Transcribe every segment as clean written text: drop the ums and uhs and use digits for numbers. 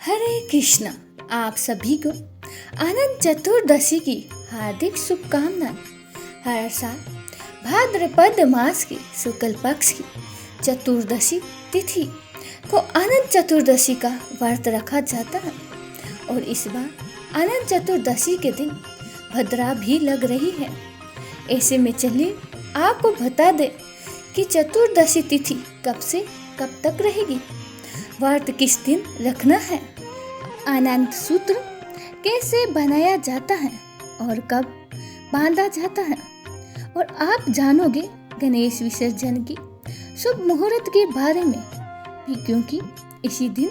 हरे कृष्णा। आप सभी को अनंत चतुर्दशी की हार्दिक शुभकामनाएं। हर साल भाद्रपद मास की शुक्ल पक्ष की चतुर्दशी तिथि को अनंत चतुर्दशी का व्रत रखा जाता है और इस बार अनंत चतुर्दशी के दिन भद्रा भी लग रही है। ऐसे में चलिए आपको बता दें कि चतुर्दशी तिथि कब से कब तक रहेगी, व्रत किस दिन रखना है, अनंत सूत्र कैसे बनाया जाता है और कब बांधा जाता है, और आप जानोगे गणेश विसर्जन की शुभ मुहूर्त के बारे में भी, क्योंकि इसी दिन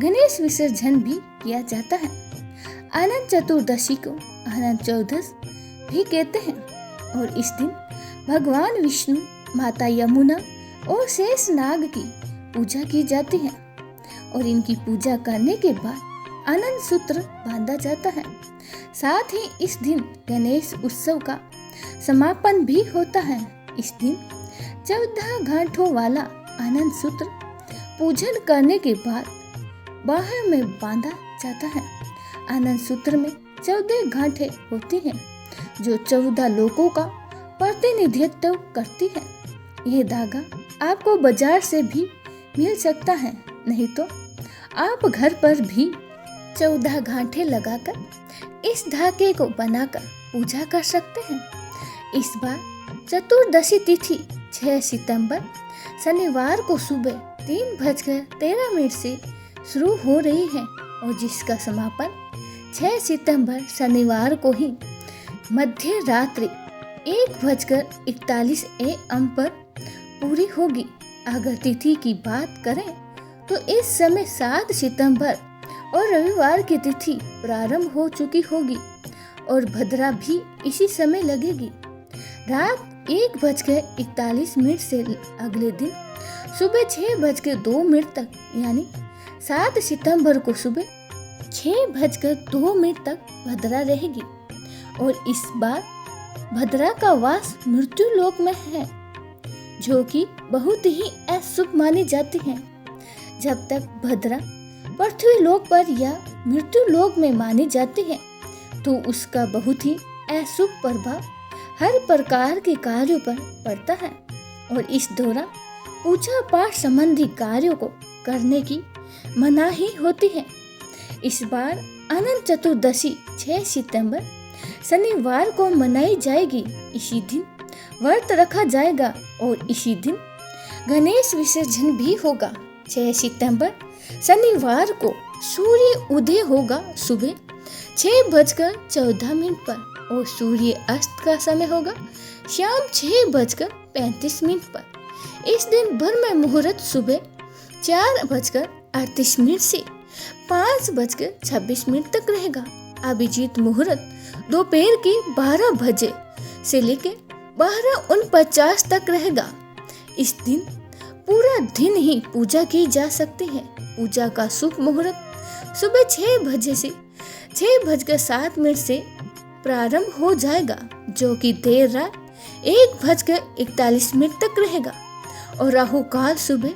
गणेश विसर्जन भी किया जाता है। अनंत चतुर्दशी को अनंत चौदस भी कहते हैं और इस दिन भगवान विष्णु, माता यमुना और शेष नाग की पूजा की जाती है और इनकी पूजा करने के बाद अनंत सूत्र बांधा जाता है। साथ ही इस दिन गणेश उत्सव का समापन भी होता है। इस दिन 14 घाटों वाला अनंत सूत्र पूजन करने के बाद बाहर में बांधा जाता है। अनंत सूत्र में 14 घाटें होती हैं जो 14 लोकों का प्रतिनिधित्व करती है। यह धागा आपको बाजार से भी मिल सकता है, नहीं तो आप घर पर भी 14 घाटे लगाकर इस धागे को बनाकर पूजा कर सकते हैं। इस बार चतुर्दशी तिथि 6 सितंबर शनिवार को सुबह 3:13 से शुरू हो रही है और जिसका समापन 6 सितंबर शनिवार को ही मध्य रात्रि 1:41 AM पर पूरी होगी। अगर तिथि की बात करें तो इस समय 7 सितंबर और रविवार की तिथि प्रारंभ हो चुकी होगी और भद्रा भी इसी समय लगेगी। रात 1:41 से अगले दिन सुबह 6:02 तक, यानी 7 सितंबर को सुबह 6:02 तक भद्रा रहेगी और इस बार भद्रा का वास मृत्यु लोक में है, जो कि बहुत ही अशुभ मानी जाती है। जब तक भद्रा पृथ्वी लोक पर या मृत्यु लोक में मानी जाती है तो उसका बहुत ही अशुभ प्रभाव हर प्रकार के कार्यों पर पड़ता है और इस दौरान पूजा पाठ संबंधी कार्यों को करने की मनाही होती है। इस बार अनंत चतुर्दशी 6 सितंबर शनिवार को मनाई जाएगी। इसी दिन व्रत रखा जाएगा और इसी दिन गणेश विसर्जन भी होगा। 6 सितंबर शनिवार को सूर्य उदय होगा सुबह 6:14 पर और सूर्य अस्त का समय होगा शाम 6:35 पर। इस दिन भर में मुहूर्त सुबह 4:38 से 5:26 तक रहेगा। अभिजीत मुहूर्त दोपहर के 12 बजे से लेकर 12:49 तक रहेगा। इस दिन पूरा दिन ही पूजा की जा सकती है। पूजा का शुभ मुहूर्त सुबह 6 बजे से 6:07 से प्रारंभ हो जाएगा, जो कि देर रात 1:41 तक रहेगा और राहु काल सुबह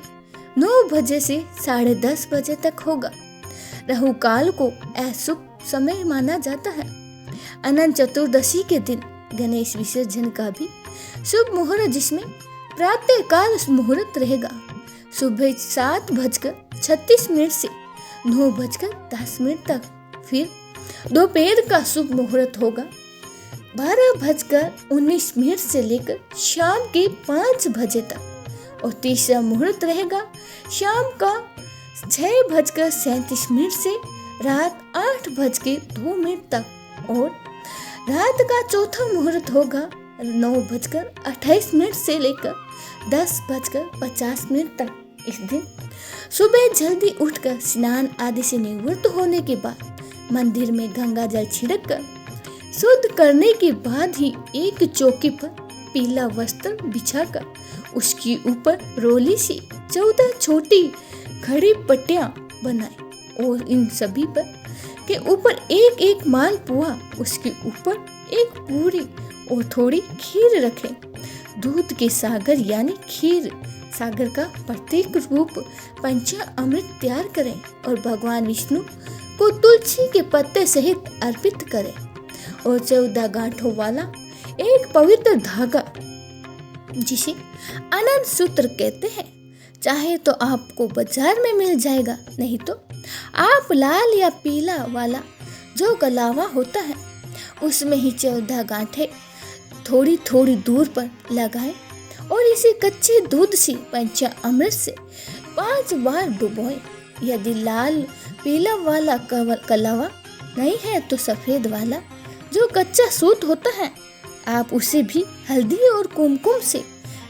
9 बजे से 10:30 बजे तक होगा। राहु काल को अशुभ समय माना जाता है। अनंत चतुर्दशी के दिन गणेश विसर्जन का भी शुभ मुहूर्त, जिसमें प्रातः काल मुहूर्त रहेगा सुबह 7:36 से 9:10 तक। फिर दोपहर का शुभ मुहूर्त होगा 12:19 से लेकर शाम के 5 बजे तक और तीसरा मुहूर्त रहेगा शाम का 6:37 से रात 8:02 तक और रात का चौथा मुहूर्त होगा 9:28 से लेकर 10:50 तक। इस दिन सुबह जल्दी उठकर स्नान आदि से निवृत्त होने के बाद मंदिर में गंगा जल छिड़क कर शुद्ध करने के बाद ही एक चौकी पर पीला वस्त्र बिछाकर उसके ऊपर रोली से 14 छोटी खड़ी पट्टियां बनाएं और इन सभी पर के ऊपर एक एक मालपुआ, उसके ऊपर एक पूरी और थोड़ी खीर रखें। दूध के सागर यानी खीर सागर का प्रतीक रूप पंचामृत तैयार करें और भगवान विष्णु को तुलसी के पत्ते सहित अर्पित करें और 14 गांठों वाला एक पवित्र धागा जिसे अनंत सूत्र कहते हैं, चाहे तो आपको बाजार में मिल जाएगा, नहीं तो आप लाल या पीला वाला जो गलावा होता है उसमें ही 14 गांठें थोड़ी थोड़ी दूर पर लगाएं और इसे कच्चे दूध से पंचामृत से 5 बार डुबोएं। यदि लाल पीला वाला कलावा नहीं है तो सफेद वाला जो कच्चा सूत होता है, आप उसे भी हल्दी और कुमकुम से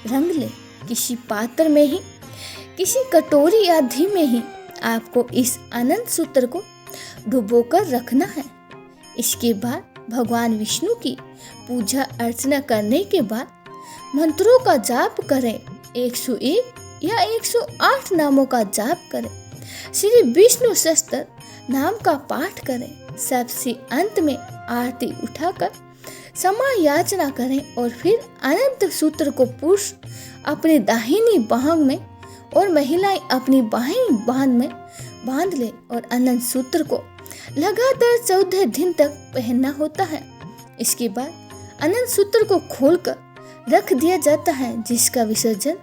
रंग लें। किसी पात्र में ही, किसी कटोरी या घी में ही आपको इस अनंत सूत्र को डुबोकर रखना है। इसके बाद भगवान विष्णु की पूजा अर्चना करने के बाद मंत्रों का जाप करें। 101 या 108 नामों का जाप करें। श्री विष्णु सहस्त्र नाम का पाठ करें। सबसे अंत में आरती उठाकर क्षमा याचना करें और फिर अनंत सूत्र को पुरुष अपनी दाहिनी बाह में और महिलाएं अपनी बाईं बाह में बांध ले और अनंत सूत्र को लगातार 14 दिन तक पहनना होता है। इसके बाद अनंत सूत्र को खोलकर रख दिया जाता है, जिसका विसर्जन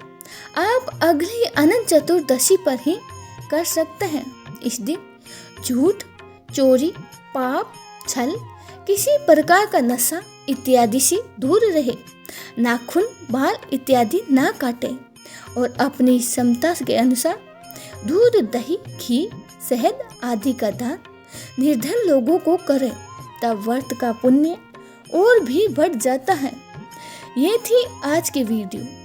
आप अगली अनंत चतुर्दशी पर ही कर सकते हैं। इस दिन झूठ, चोरी, पाप, छल, किसी प्रकार का नशा इत्यादि से दूर रहे। नाखून, बाल इत्यादि ना काटें और अपनी क्षमता के अनुसार दूध, दही, घी, शहद आदि का दान निर्धन लोगों को करें, तब व्रत का पुण्य और भी बढ़ जाता है। ये थी आज की वीडियो।